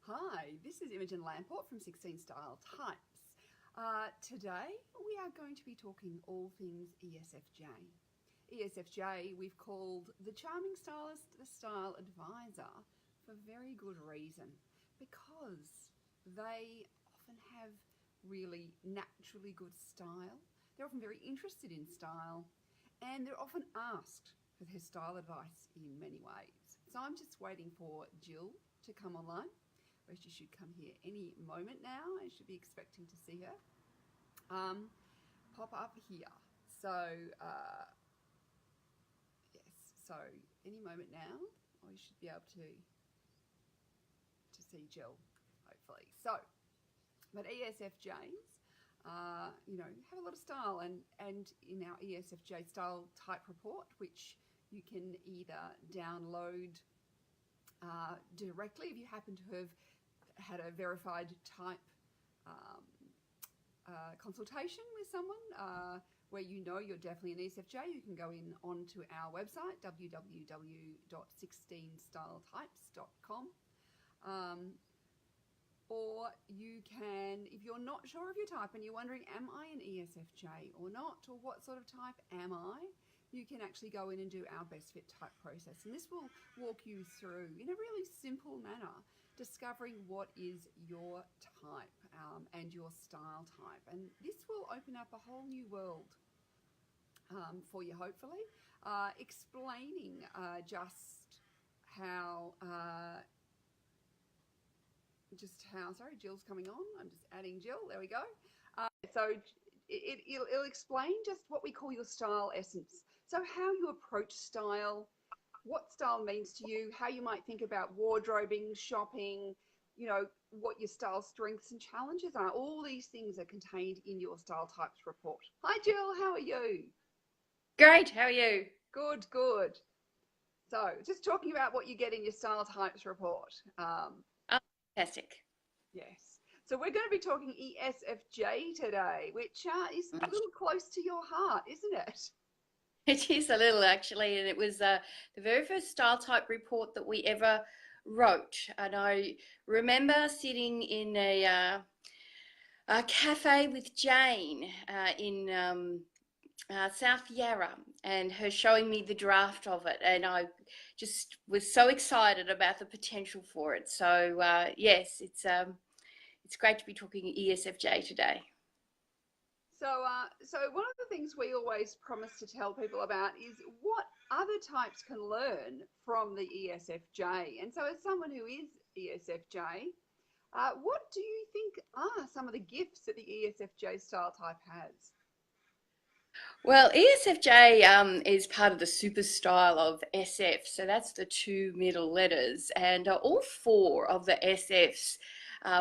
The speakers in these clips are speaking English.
Hi, this is Imogen Lamport from 16 Style Types. Today we are going to be talking all things ESFJ. ESFJ we've called the charming stylist the style advisor for very good reason, because they often have really naturally good style. They're often very interested in style, and they're often asked for their style advice in many ways. So I'm just waiting for Jill to come online, where she should come here any moment now. I should be expecting to see her pop up here. So yes, so any moment now I should be able to see Jill, hopefully. So, but ESFJs, have a lot of style, and in our ESFJ style type report, which you can either download directly if you happen to have had a verified type consultation with someone where you know you're definitely an ESFJ. You can go in onto our website, www.16styletypes.com. Or you can, if you're not sure of your type and you're wondering, am I an ESFJ or not, or what sort of type am I, you can actually go in and do our best fit type process. And this will walk you through, in a really simple manner, discovering what is your type and your style type. And this will open up a whole new world for you, hopefully, explaining just how, sorry, Jill's coming on. I'm just adding Jill. There we go. So it'll explain just what we call your style essence. So how you approach style, what style means to you, how you might think about wardrobing, shopping, what your style strengths and challenges are. All these things are contained in your style types report. Hi, Jill. How are you? Great, how are you? Good, good. So just talking about what you get in your style types report. Oh, fantastic. Yes. So we're going to be talking ESFJ today, which is a little close to your heart, isn't it? It is a little actually, and it was the very first style type report that we ever wrote. And I remember sitting in a cafe with Jane in South Yarra, and her showing me the draft of it, and I just was so excited about the potential for it. So yes, it's great to be talking ESFJ today. So one of the things we always promise to tell people about is what other types can learn from the ESFJ. And so as someone who is ESFJ, what do you think are some of the gifts that the ESFJ style type has? Well, ESFJ is part of the super style of SF, so that's the two middle letters, and all four of the SFs,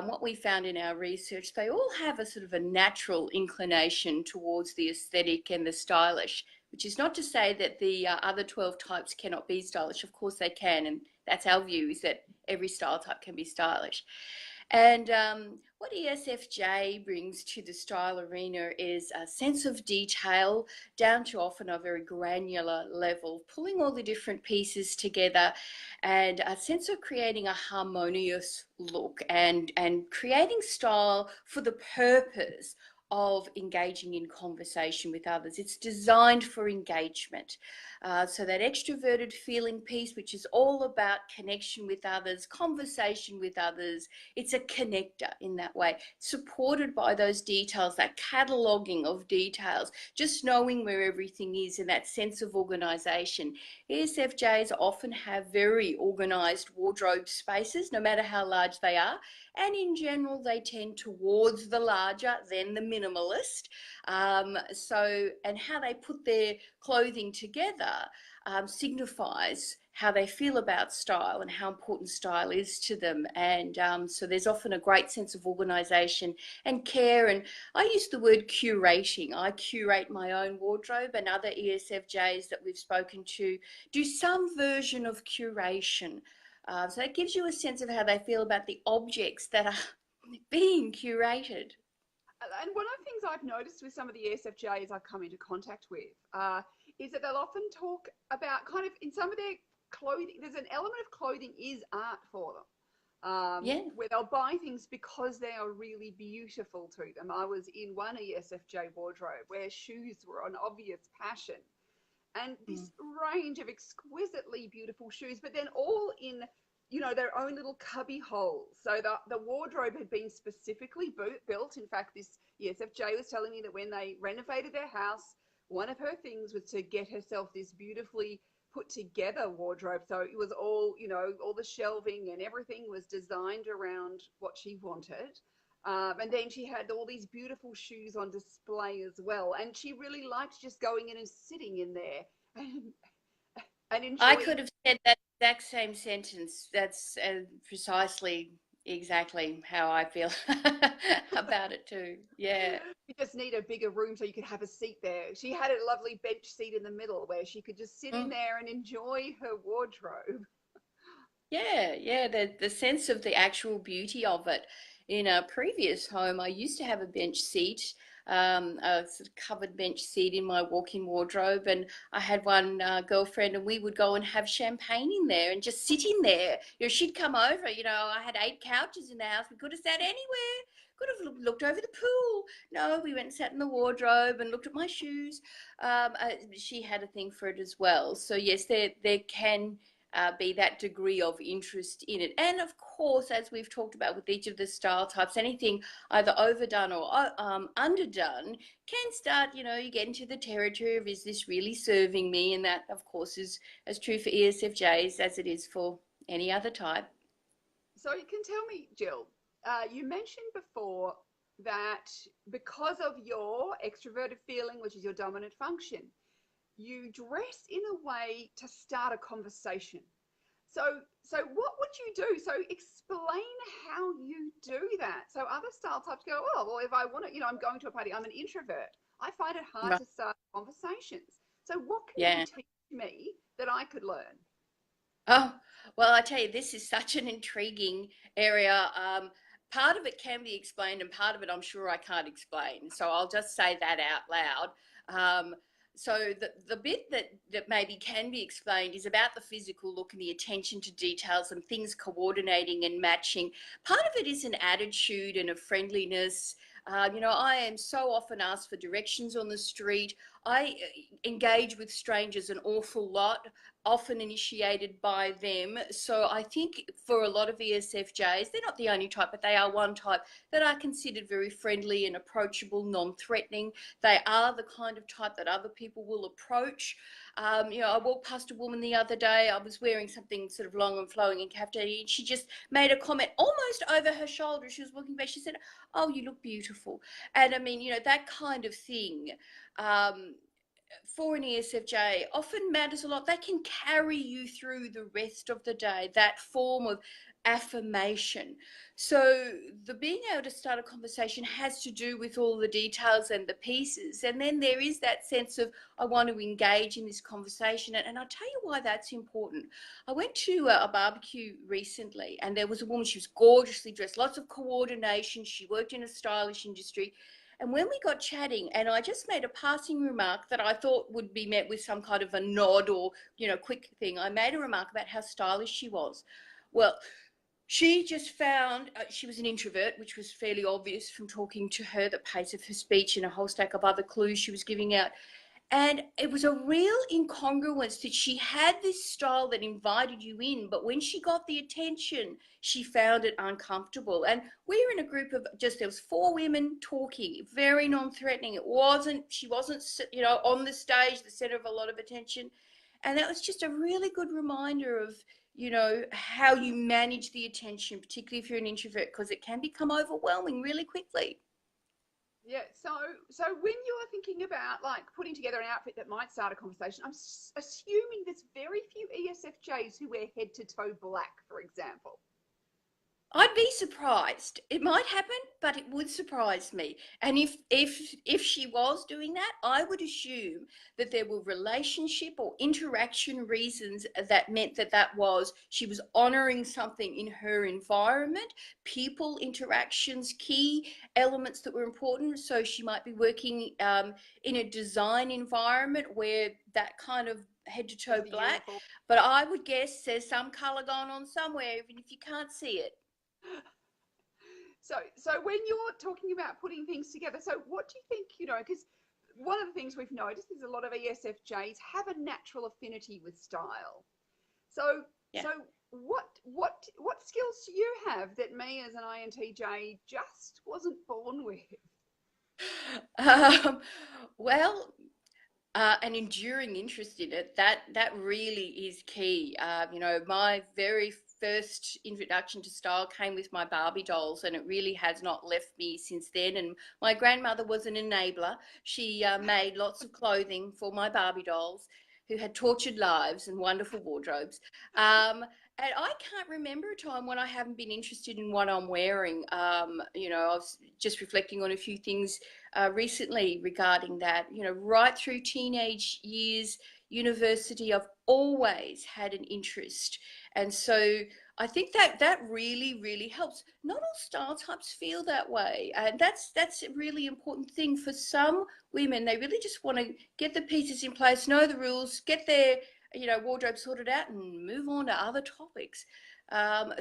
what we found in our research, they all have a sort of a natural inclination towards the aesthetic and the stylish, which is not to say that the other 12 types cannot be stylish. Of course they can, and that's our view, is that every style type can be stylish. And what ESFJ brings to the style arena is a sense of detail down to often a very granular level, pulling all the different pieces together, and a sense of creating a harmonious look and creating style for the purpose of engaging in conversation with others. It's designed for engagement. So that extroverted feeling piece, which is all about connection with others, conversation with others, it's a connector in that way, supported by those details, that cataloguing of details, just knowing where everything is and that sense of organisation. ESFJs often have very organised wardrobe spaces, no matter how large they are, and in general they tend towards the larger than the minimalist. And how they put their clothing together signifies how they feel about style and how important style is to them. And so there's often a great sense of organisation and care. And I use the word curating. I curate my own wardrobe, and other ESFJs that we've spoken to do some version of curation. So it gives you a sense of how they feel about the objects that are being curated. And one of the things I've noticed with some of the ESFJs I've come into contact with is that they'll often talk about kind of in some of their clothing, there's an element of clothing is art for them. Yeah. where they'll buy things because they are really beautiful to them. I was in one ESFJ wardrobe where shoes were an obvious passion, and Mm. this range of exquisitely beautiful shoes, but then all in, you know, their own little cubby holes. So the wardrobe had been specifically built. In fact, this ESFJ was telling me that when they renovated their house, one of her things was to get herself this beautifully put together wardrobe. So it was all, you know, all the shelving and everything was designed around what she wanted. And then she had all these beautiful shoes on display as well. And she really liked just going in and sitting in there and, and I enjoying. could have said that exact same sentence. That's precisely exactly how I feel about it too. Yeah. You just need a bigger room so you could have a seat there. She had a lovely bench seat in the middle where she could just sit in Mm. there and enjoy her wardrobe. Yeah, yeah, the sense of the actual beauty of it. In a previous home, I used to have a bench seat, a sort of covered bench seat in my walk-in wardrobe, and I had one girlfriend, and we would go and have champagne in there and just sit in there. You know, she'd come over. You know, I had 8 couches in the house. We could have sat anywhere. Could have looked over the pool. No, we went and sat in the wardrobe and looked at my shoes. She had a thing for it as well. So yes, there can be that degree of interest in it. And of course, as we've talked about with each of the style types, anything either overdone or underdone can start, you know, you get into the territory of, is this really serving me? And that, of course, is as true for ESFJs as it is for any other type. So you can tell me, Jill, you mentioned before that because of your extroverted feeling, which is your dominant function, you dress in a way to start a conversation. So what would you do? So explain how you do that. So other style types go, oh, well, if I want to, you know, I'm going to a party, I'm an introvert. I find it hard Right. to start conversations. So what can you Yeah. teach me that I could learn? Oh, well, I tell you, this is such an intriguing area. Part of it can be explained, and part of it I'm sure I can't explain. So I'll just say that out loud. So the bit that maybe can be explained is about the physical look and the attention to details and things coordinating and matching. Part of it is an attitude and a friendliness. You know, I am so often asked for directions on the street. I engage with strangers an awful lot, often initiated by them. So I think for a lot of ESFJs, they're not the only type, but they are one type that are considered very friendly and approachable, non-threatening. They are the kind of type that other people will approach. You know, I walked past a woman the other day. I was wearing something sort of long and flowing and caftan, and she just made a comment almost over her shoulder. She was walking back. She said, "Oh, you look beautiful." And I mean, you know, that kind of thing. Um, for an ESFJ often matters a lot. They can carry you through the rest of the day, that form of affirmation. So the being able to start a conversation has to do with all the details and the pieces. And then there is that sense of, I want to engage in this conversation. And I'll tell you why that's important. I went to a barbecue recently, and there was a woman. She was gorgeously dressed, lots of coordination. She worked in a stylish industry. And when we got chatting, and I just made a passing remark that I thought would be met with some kind of a nod or, you know, quick thing, I made a remark about how stylish she was. Well, she just found she was an introvert, which was fairly obvious from talking to her, the pace of her speech and a whole stack of other clues she was giving out. And it was a real incongruence that she had this style that invited you in, but when she got the attention, she found it uncomfortable. And we were in a group of just, there was 4 women talking, very non-threatening. She wasn't, you know, on the stage, the center of a lot of attention. And that was just a really good reminder of, you know, how you manage the attention, particularly if you're an introvert, because it can become overwhelming really quickly. Yeah, so when you are thinking about like putting together an outfit that might start a conversation, I'm assuming there's very few ESFJs who wear head to toe black, for example. I'd be surprised. It might happen, but it would surprise me. And if she was doing that, I would assume that there were relationship or interaction reasons that meant that she was honoring something in her environment, people interactions, key elements that were important. So she might be working in a design environment where that kind of head to Is toe the black. uniform. But I would guess there's some color going on somewhere, even if you can't see it. So when you're talking about putting things together, so what do you think, because one of the things we've noticed is a lot of ESFJs have a natural affinity with style. So Yeah. so what skills do you have that me as an INTJ just wasn't born with? Um, well, an enduring interest in it, that really is key. My very first introduction to style came with my Barbie dolls, and it really has not left me since then. And my grandmother was an enabler. She made lots of clothing for my Barbie dolls, who had tortured lives and wonderful wardrobes. And I can't remember a time when I haven't been interested in what I'm wearing. I was just reflecting on a few things recently regarding that. Right through teenage years, university, I've always had an interest, and so I think that really, really helps. Not all style types feel that way, and that's a really important thing for some women. They really just want to get the pieces in place, know the rules, get their wardrobe sorted out, and move on to other topics.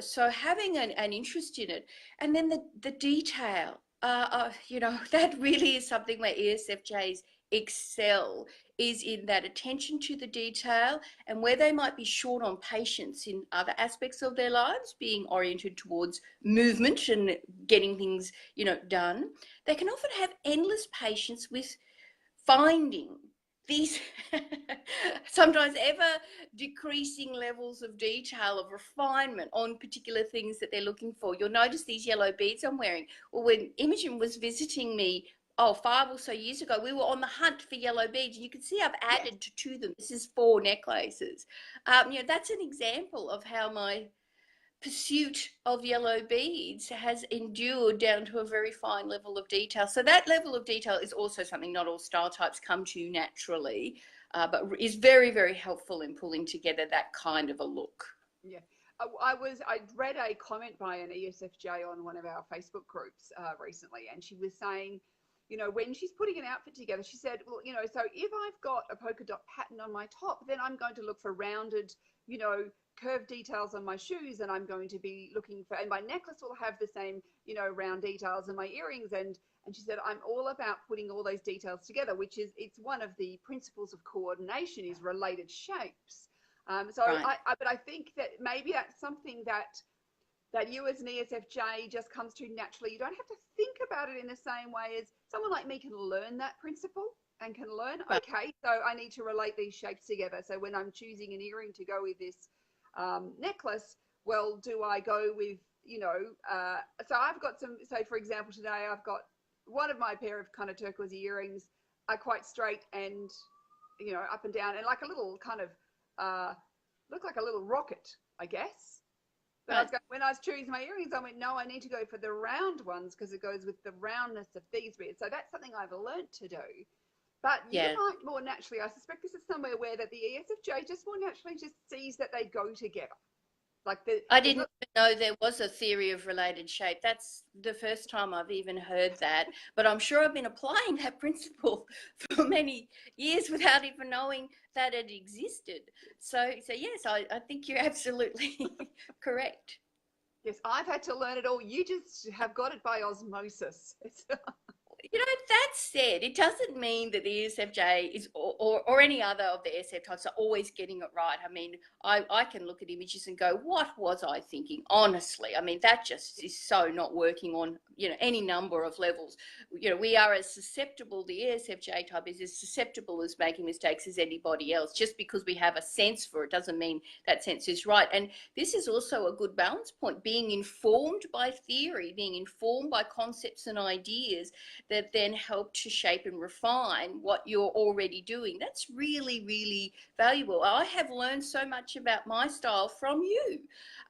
So having an interest in it, and then the detail, that really is something where ESFJs excel, is in that attention to the detail, and where they might be short on patience in other aspects of their lives, being oriented towards movement and getting things, done. They can often have endless patience with finding these sometimes ever decreasing levels of detail, of refinement on particular things that they're looking for. You'll notice these yellow beads I'm wearing. Well, when Imogen was visiting me, 5 or so years ago, we were on the hunt for yellow beads. You can see I've Yes. added to them. This is 4 necklaces. That's an example of how my pursuit of yellow beads has endured down to a very fine level of detail. So that level of detail is also something not all style types come to naturally, but is very, very helpful in pulling together that kind of a look. Yeah. I read a comment by an ESFJ on one of our Facebook groups recently, and she was saying, when she's putting an outfit together, she said, well, so if I've got a polka dot pattern on my top, then I'm going to look for rounded, curved details on my shoes, and I'm going to be looking for, and my necklace will have the same, round details, and my earrings, and she said, I'm all about putting all those details together, which is, it's one of the principles of coordination is related shapes. Right. But I think that maybe that's something that you as an ESFJ just comes to naturally. You don't have to think about it in the same way as someone like me can learn that principle and can learn, Right. okay, so I need to relate these shapes together. So when I'm choosing an earring to go with this necklace, well, do I go with, so I've got some, so for example, today I've got one of my pair of kind of turquoise earrings are quite straight and, up and down and like a little kind of, look like a little rocket, I guess. But Right. when I was choosing my earrings, I went, no, I need to go for the round ones because it goes with the roundness of these bits. So that's something I've learnt to do. But you Yeah. might more naturally, I suspect this is somewhere where that the ESFJ just more naturally just sees that they go together. Like I there's didn't not, even know there was a theory of related shape. That's the first time I've even heard that. But I'm sure I've been applying that principle for many years without even knowing that it existed. So yes, I think you're absolutely correct. yes, I've had to learn it all. You just have got it by osmosis. That said, it doesn't mean that the ESFJ is, or any other of the ESF types are always getting it right. I mean, I can look at images and go, what was I thinking? Honestly, I mean, that just is so not working on, any number of levels. We are as susceptible, the ESFJ type is as susceptible as making mistakes as anybody else. Just because we have a sense for it doesn't mean that sense is right. And this is also a good balance point, being informed by theory, being informed by concepts and ideas that then help to shape and refine what you're already doing. That's really, really valuable. I have learned so much about my style from you.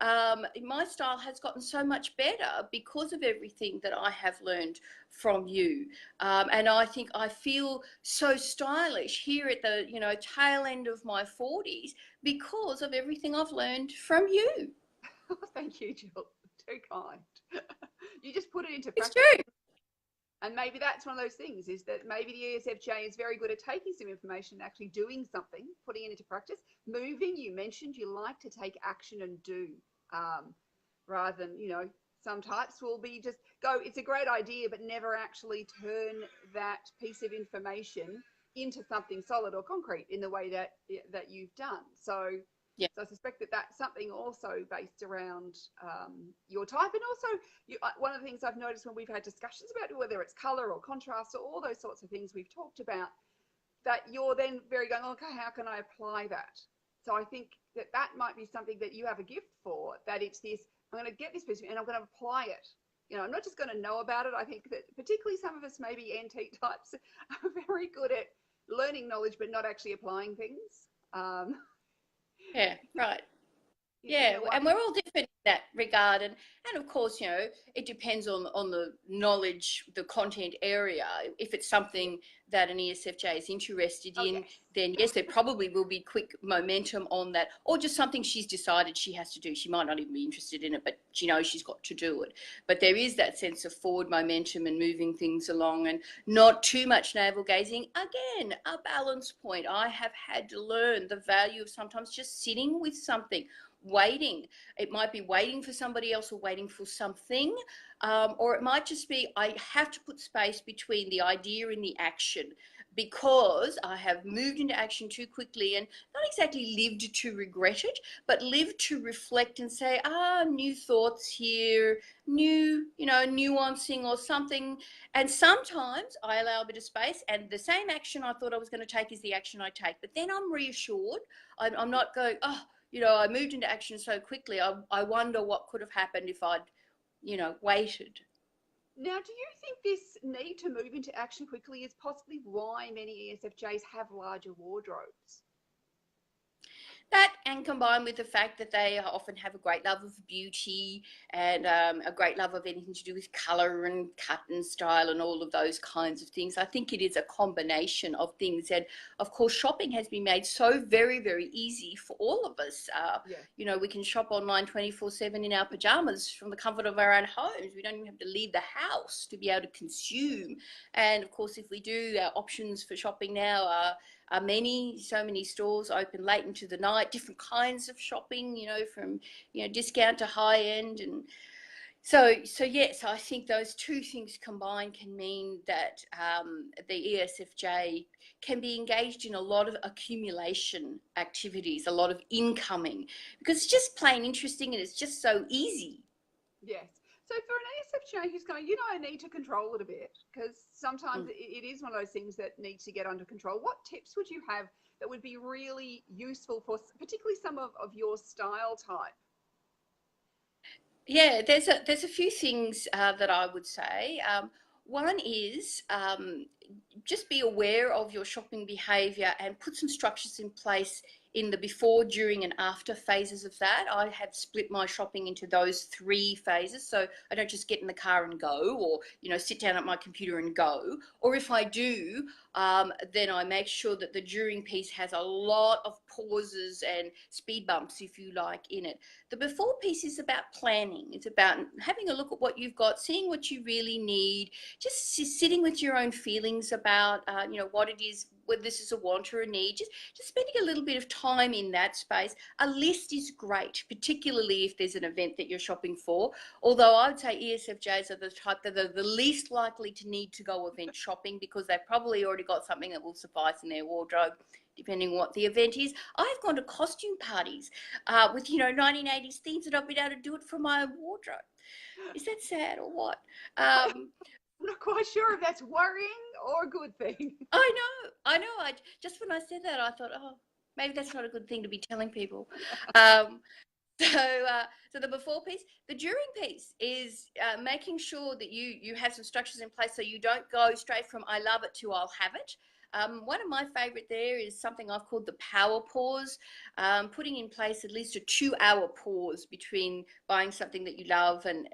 My style has gotten so much better because of everything that I have learned from you. And I think I feel so stylish here at the, tail end of my 40s because of everything I've learned from you. Thank you, Jill. Too kind. You just put it into It's practice. true. And maybe that's one of those things is that maybe the ESFJ is very good at taking some information and actually doing something, putting it into practice. Moving, you mentioned you like to take action and do rather than, Some types will be just go, it's a great idea, but never actually turn that piece of information into something solid or concrete in the way that you've done. So, Yeah. so I suspect that that's something also based around your type, and also one of the things I've noticed when we've had discussions about whether it's color or contrast or all those sorts of things we've talked about, that you're then very going, okay, how can I apply that? So I think that that might be something that you have a gift for, that it's this, I'm going to get this person and I'm going to apply it. You know, I'm not just going to know about it. I think that particularly some of us, maybe antique types, are very good at learning knowledge but not actually applying things. Um, Yeah, right. you Yeah, know what? and we're all different in that regard, and of course, you know, it depends on the knowledge, the content area. If it's something that an ESFJ is interested Oh, in, yes. then yes, there probably will be quick momentum on that, or just something she's decided she has to do. She might not even be interested in it, but she knows she's got to do it. But there is that sense of forward momentum and moving things along, and not too much navel gazing. Again, a balance point. I have had to learn the value of sometimes just sitting with something, waiting. It might be waiting for somebody else or waiting for something, or it might just be I have to put space between the idea and the action because I have moved into action too quickly and not exactly lived to regret it, but lived to reflect and say, new thoughts here, new, you know, nuancing or something. And sometimes I allow a bit of space, and the same action I thought I was going to take is the action I take. But then I'm reassured. I'm not going, you know, I moved into action so quickly. I wonder what could have happened if I'd, you know, waited. Now, do you think this need to move into action quickly is possibly why many ESFJs have larger wardrobes? That, and combined with the fact that they often have a great love of beauty and a great love of anything to do with colour and cut and style and all of those kinds of things. I think it is a combination of things. And of course, shopping has been made so very, very easy for all of us. Yeah. You know, we can shop online 24/7 in our pajamas from the comfort of our own homes. We don't even have to leave the house to be able to consume. And of course, if we do, our options for shopping now are many, so many stores open late into the night, different kinds of shopping, you know, from, you know, discount to high end. And so yes, I think those two things combined can mean that the ESFJ can be engaged in a lot of accumulation activities, a lot of incoming, because it's just plain interesting and it's just so easy. Yes. So for an ESFJ who's going, I need to control it a bit because sometimes Mm. it is one of those things that needs to get under control. What tips would you have that would be really useful for particularly some of your style type? Yeah, there's a few things that I would say. One is just be aware of your shopping behaviour and put some structures in place in the before, during, and after phases of that. I have split my shopping into those three phases, so I don't just get in the car and go, or sit down at my computer and go. Or if I do, then I make sure that the during piece has a lot of pauses and speed bumps, if you like, in it. The before piece is about planning. It's about having a look at what you've got, seeing what you really need, just sitting with your own feelings about, what it is, whether this is a want or a need, just spending a little bit of time in that space. A list is great, particularly if there's an event that you're shopping for. Although I would say ESFJs are the type that are the least likely to need to go event shopping because they've probably already got something that will suffice in their wardrobe, depending on what the event is. I've gone to costume parties with 1980s themes, and I've been able to do it from my own wardrobe. Is that sad or what? Um, I'm not quite sure if that's worrying or a good thing. I know. I just when I said that, I thought, oh, maybe that's not a good thing to be telling people. Um, so the before piece, the during piece is making sure that you have some structures in place so you don't go straight from I love it to I'll have it. One of my favourite there is something I've called the power pause, putting in place at least a 2-hour pause between buying something that you love and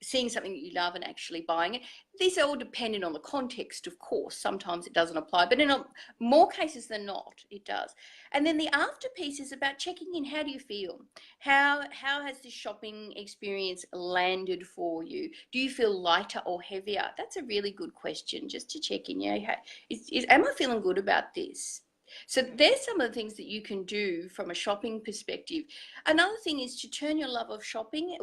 seeing something that you love and actually buying it. These are all dependent on the context, of course. Sometimes it doesn't apply, but in more cases than not, it does. And then the after piece is about checking in. How do you feel? How has this shopping experience landed for you? Do you feel lighter or heavier? That's a really good question just to check in. Am I feeling good about this? So Yeah. there's some of the things that you can do from a shopping perspective. Another thing is to turn your love of shopping,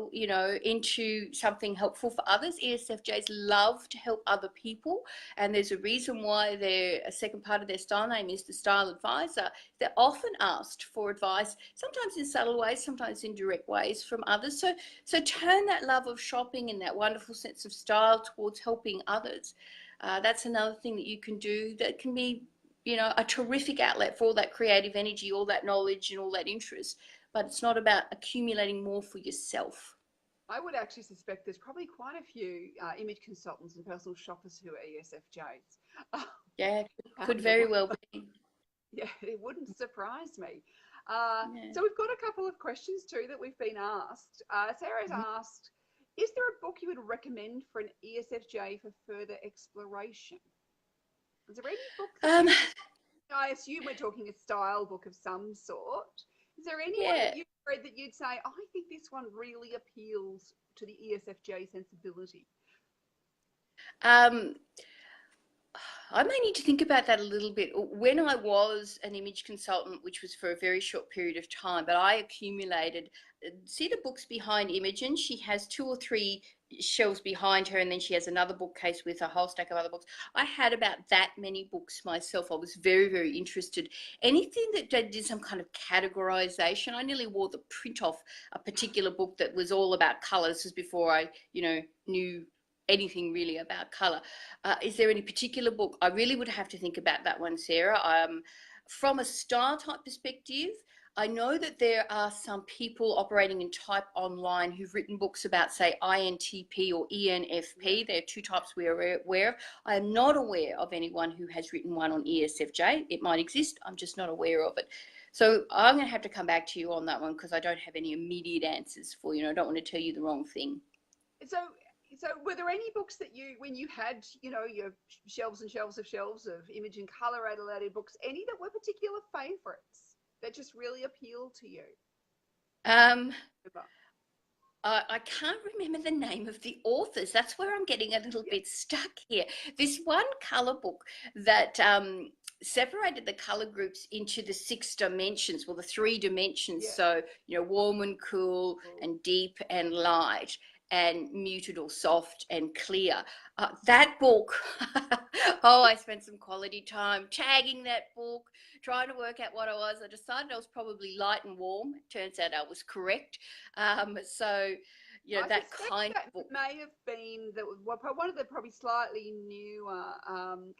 into something helpful for others. ESFJs love to help other people, and there's a reason why a second part of their style name is the style advisor. They're often asked for advice, sometimes in subtle ways, sometimes in direct ways from others. So turn that love of shopping and that wonderful sense of style towards helping others. That's another thing that you can do that can be a terrific outlet for all that creative energy, all that knowledge and all that interest, but it's not about accumulating more for yourself. I would actually suspect there's probably quite a few image consultants and personal shoppers who are ESFJs. Yeah, Out could in the very world. well be. Yeah, it wouldn't surprise me. Yeah. So we've got a couple of questions too that we've been asked. Sarah's Mhm. asked, is there a book you would recommend for an ESFJ for further exploration? Is there any book that Um, I assume we're talking a style book of some sort. Is there anyone yeah. that you've read that you'd say, I think this one really appeals to the ESFJ sensibility? Um, I may need to think about that a little bit. When I was an image consultant, which was for a very short period of time, but I accumulated, see the books behind Imogen? She has 2 or 3 shelves behind her, and then she has another bookcase with a whole stack of other books. I had about that many books myself. I was very, very interested. Anything that did some kind of categorization, I nearly wore the print off a particular book that was all about color. This was before I, knew anything really about color. Is there any particular book? I really would have to think about that one, Sarah. From a style type perspective, I know that there are some people operating in type online who've written books about, say, INTP or ENFP. There are 2 types we are aware of. I am not aware of anyone who has written one on ESFJ. It might exist. I'm just not aware of it. So I'm going to have to come back to you on that one because I don't have any immediate answers for you. I don't want to tell you the wrong thing. So, so were there any books that you, when you had, your shelves and shelves of image and color related books, any that were particular favorites that just really appealed to you? Um, I can't remember the name of the authors. That's where I'm getting a little Yeah, bit stuck here. This one colour book that separated the colour groups into the 6 dimensions, well, the 3 dimensions. yeah. So, warm and cool and deep and light and muted or soft and clear. That book, oh, I spent some quality time tagging that book, trying to work out what I was. I decided I was probably light and warm. Turns out I was correct. So, I that suspect kind that of book. may have been one of the probably slightly newer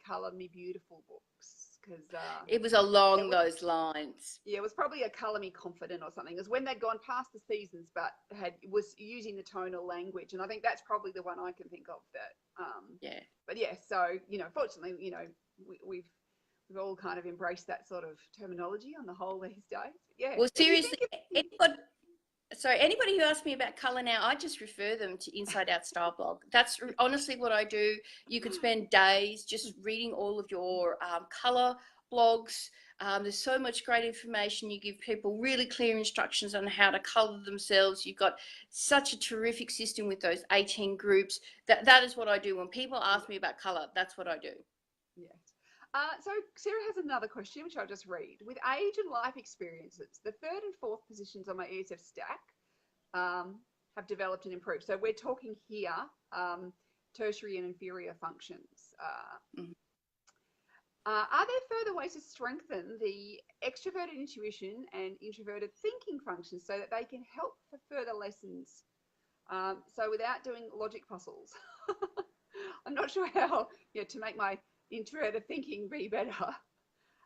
Color Me Beautiful books because It was it along was those lines. yeah, it was probably a Color Me Confident or something. It was when they'd gone past the seasons, but was using the tonal language, and I think that's probably the one I can think of that. Yeah. But yeah, so fortunately, we've all kind of embraced that sort of terminology on the whole these days. Yeah. Well, So do you seriously, think it's anybody who asks me about colour now, I just refer them to Inside Out Style blog. That's honestly what I do. You could spend days just reading all of your colour blogs. There's so much great information. You give people really clear instructions on how to colour themselves. You've got such a terrific system with those 18 groups. That is what I do. When people ask me about colour, that's what I do. yes. So Sarah has another question, which I'll just read. With age and life experiences, the 3rd and 4th positions on my ESF stack have developed and improved. So we're talking here tertiary and inferior functions. Mhm. Are there further ways to strengthen the extroverted intuition and introverted thinking functions so that they can help for further lessons? So without doing logic puzzles. I'm not sure how to make my introverted thinking be better.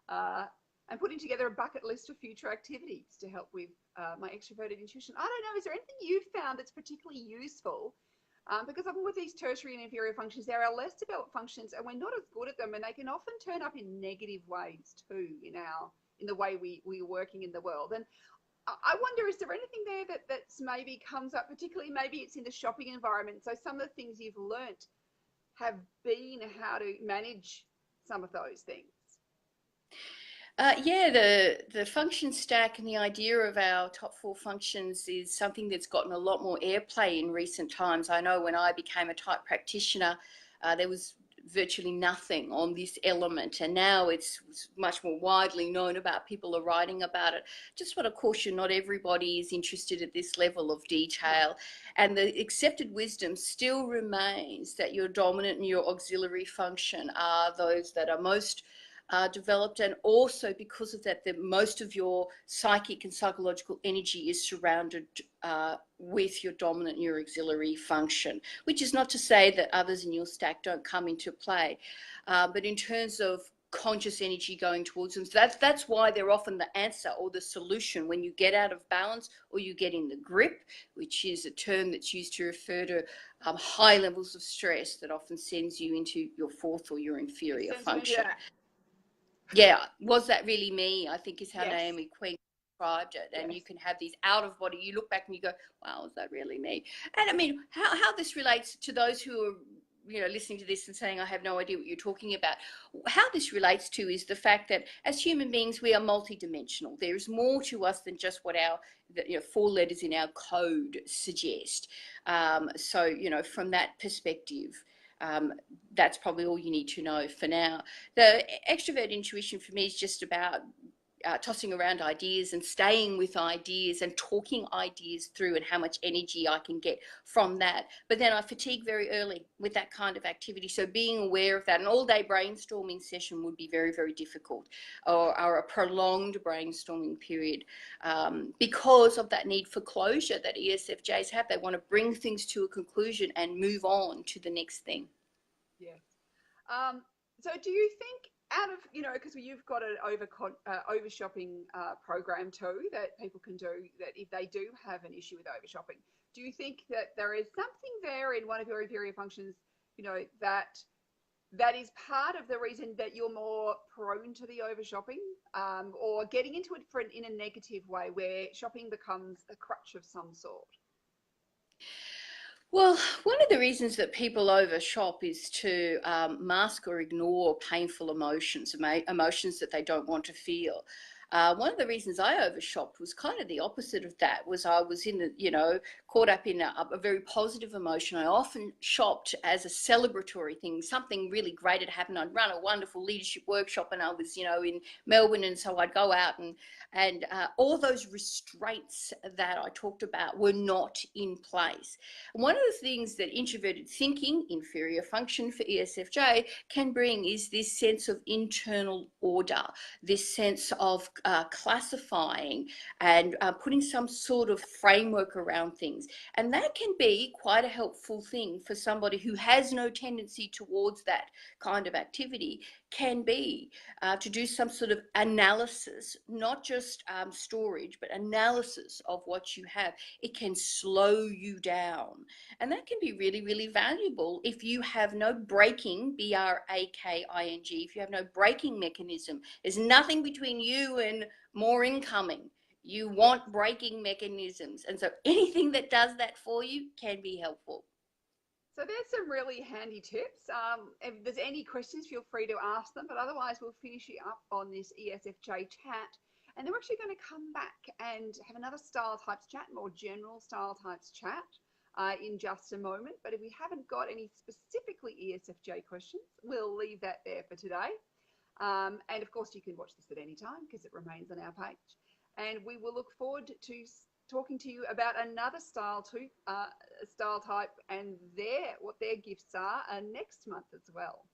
And putting together a bucket list of future activities to help with my extroverted intuition. I don't know, is there anything you've found that's particularly useful? Because often with these tertiary and inferior functions, there are less developed functions and we're not as good at them, and they can often turn up in negative ways too in the way we're working in the world. And I wonder, is there anything there that's maybe comes up, particularly maybe it's in the shopping environment? So some of the things you've learnt have been how to manage some of those things. Yeah, the function stack and the idea of our top 4 functions is something that's gotten a lot more airplay in recent times. I know when I became a type practitioner, there was virtually nothing on this element, and now it's much more widely known about. People are writing about it. Just want to caution, not everybody is interested at this level of detail, and the accepted wisdom still remains that your dominant and your auxiliary function are those that are most developed, and also because of that, most of your psychic and psychological energy is surrounded with your dominant and your auxiliary function, which is not to say that others in your stack don't come into play, but in terms of conscious energy going towards them, so that's why they're often the answer or the solution when you get out of balance or you get in the grip, which is a term that's used to refer to high levels of stress that often sends you into your fourth or your inferior function. Yeah, was that really me? I think is how Naomi Queen described it. And you can have these out of body, you look back and you go, wow, was that really me? And I mean, how this relates to those who are, you know, listening to this and saying, I have no idea what you're talking about. How this relates to is the fact that as human beings, we are multidimensional. There is more to us than just what our, you know, 4 letters in our code suggest. So, you know, from that perspective, that's probably all you need to know for now. The extrovert intuition for me is just about tossing around ideas and staying with ideas and talking ideas through, and how much energy I can get from that. But then I fatigue very early with that kind of activity. So being aware of that, an all-day brainstorming session would be very, very difficult, or a prolonged brainstorming period, because of that need for closure that ESFJs have. They want to bring things to a conclusion and move on to the next thing. Yes. So do you think, out of, you know, because you've got an over shopping program too that people can do, that if they do have an issue with over shopping, do you think that there is something there in one of your inferior functions, you know, that is part of the reason that you're more prone to the over shopping, or getting into it in a negative way where shopping becomes a crutch of some sort? Well, one of the reasons that people overshop is to mask or ignore painful emotions, emotions that they don't want to feel. One of the reasons I overshopped was kind of the opposite of that. Was I was in the, you know, caught up in a very positive emotion. I often shopped as a celebratory thing. Something really great had happened. I'd run a wonderful leadership workshop, and I was, you know, in Melbourne, and so I'd go out and all those restraints that I talked about were not in place. And one of the things that introverted thinking, inferior function for ESFJ, can bring is this sense of internal order, this sense of classifying and putting some sort of framework around things. And that can be quite a helpful thing for somebody who has no tendency towards that kind of activity, can be to do some sort of analysis, not just storage, but analysis of what you have. It can slow you down. And that can be really, really valuable if you have no braking, B-R-A-K-I-N-G, if you have no braking mechanism. There's nothing between you and more incoming. You want braking mechanisms. And so anything that does that for you can be helpful. So there's some really handy tips. If there's any questions, feel free to ask them. But otherwise, we'll finish you up on this ESFJ chat. And then we're actually going to come back and have another style types chat, more general style types chat in just a moment. But if we haven't got any specifically ESFJ questions, we'll leave that there for today. And of course, you can watch this at any time because it remains on our page. And we will look forward to talking to you about another style type and what their gifts are next month as well.